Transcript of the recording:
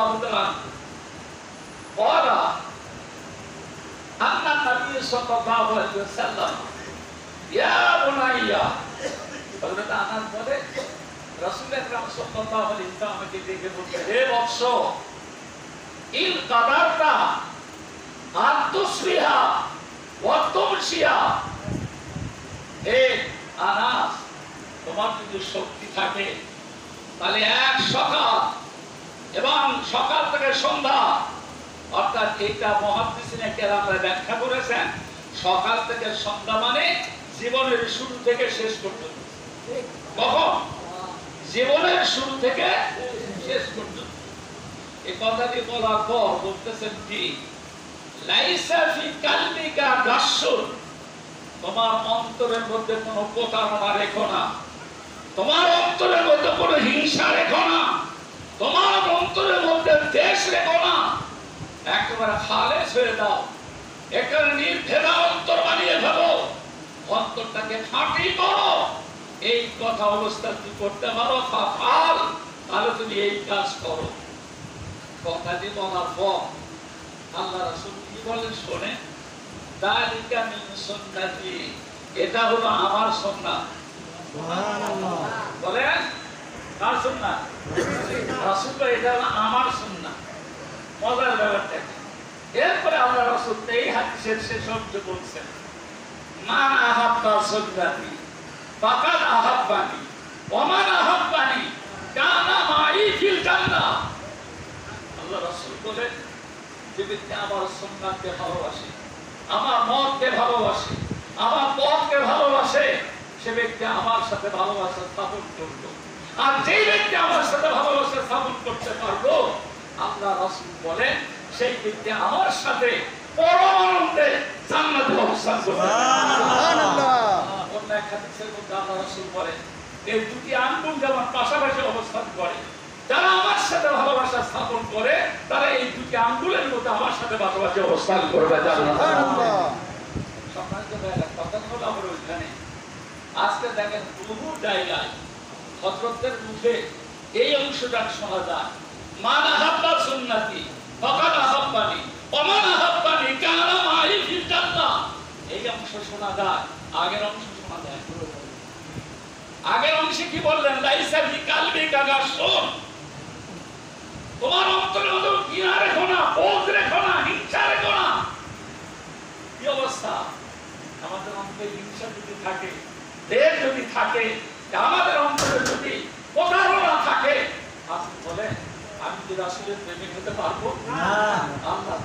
রাদিয়াল্লাহু তাআলা قال أن النبي صلى الله عليه وسلم يا بني হযরত আনাস বলে রাসূল আকরাম সাল্লাল্লাহু আলাইহি ওয়াসাল্লামকে দেখে বললেন হে বৎস ইন কাদারতা আতুসবিহা ওয়া তুমশিয়া হে আনাস তোমার যদি শক্তি থাকে তাহলে এক সকাল এবং সকাল থেকে সন্ধ্যা অর্থাৎ এইটা মুহাদ্দিসিনে কেরামরা ব্যাখ্যা করেছেন সকাল থেকে সন্ধ্যা মানে জীবনের শুরু থেকে শেষ পর্যন্ত কখন জীবনের শুরু থেকে শেষ পর্যন্ত এই কথাটি বলার পর বলতেছেন কি লাইসা ফি কালবিকা গাসসুন তোমার অন্তরের মধ্যে কোনো প্রতারণা রেখো না তোমার অন্তরের মধ্যে কোনো হিংসা রেখো না তোমার অন্তরের মধ্যে দেশ রেখো না একেবারে খালেস হয়ে দাও একেবারে নির্ভেদা অন্তর বানিয়ে ফেলো অন্তরটাকে খাঁটি করো এই কথা অবস্থা তুমি করতে পারো ফাল তাহলে তুমি এই কাজ করো কথাটি বলার পর আল্লাহ রাসূল কি বলেন শুনে যালিকা মিন সুন্নতি এটা হলো আমার সুন্নাত সুবহানাল্লাহ বলেন কার সুন্নাত রাসূল এটা হলো আমার সুন্নাত মজার ব্যাপারটা এরপরে আল্লাহ রাসূল এই হাদিসের শেষ শব্দ বলছেন মান আহাব্বা সুন্নতি ফাকাদ আহাব্বানি ওয়া মান আহাব্বানি কানা মাই ফিল জান্নাহ আল্লাহ রাসূল বলেন যে ব্যক্তি আমার সুন্নাতকে ভালোবাসে আমার মতকে ভালোবাসে আমার পথকে ভালোবাসে সে ব্যক্তি আমার সাথে ভালোবাসা স্থাপন করলো আর যে ব্যক্তি আমার সাথে ভালোবাসা স্থাপন করতে পারলো আল্লাহ রাসূল বলেন সেই ব্যক্তি আমার সাথে পরমানন্দে জান্নাতে অবস্থান করবে সুবহানাল্লাহ অন্য এক হাদিসের মধ্যে আল্লাহ রাসূল বলেন এই দুটি আঙ্গুল যেমন পাশাপাশি অবস্থান করে যারা আমার সাথে ভালোবাসা স্থাপন করে তারা এই দুটি আঙ্গুলের মধ্যে আমার সাথে ভালোবাসা অবস্থান করবে সুবহানাল্লাহ সম্মানিত ভাইরা কথা হলো আমরা ওইখানে আজকে দেখেন বহু জায়গায় হযরতের মুখে এই অংশটা শোনা যায় মান আহাব্বা সুন্নতি ফাকাদ আহাব্বানি ওয়া মান আহাব্বানি কানা মাই ফিল জান্নাহ এই অংশ শোনা যায় আগের অংশ শোনা যায় আগের অংশে কি বললেন লাইসা ফি কালবিকা গাসসুন তোমার অন্তরে মধ্যে ঘৃণা রেখো না বোধ রেখো না হিংসা রেখো না কি অবস্থা আমাদের অন্তরে হিংসা যদি থাকে দেশ যদি থাকে আমাদের অন্তরে যদি প্রতারণা থাকে আপনি বলেন আমি কি রাসূলের প্রেমিক হতে পারবো না আল্লাহ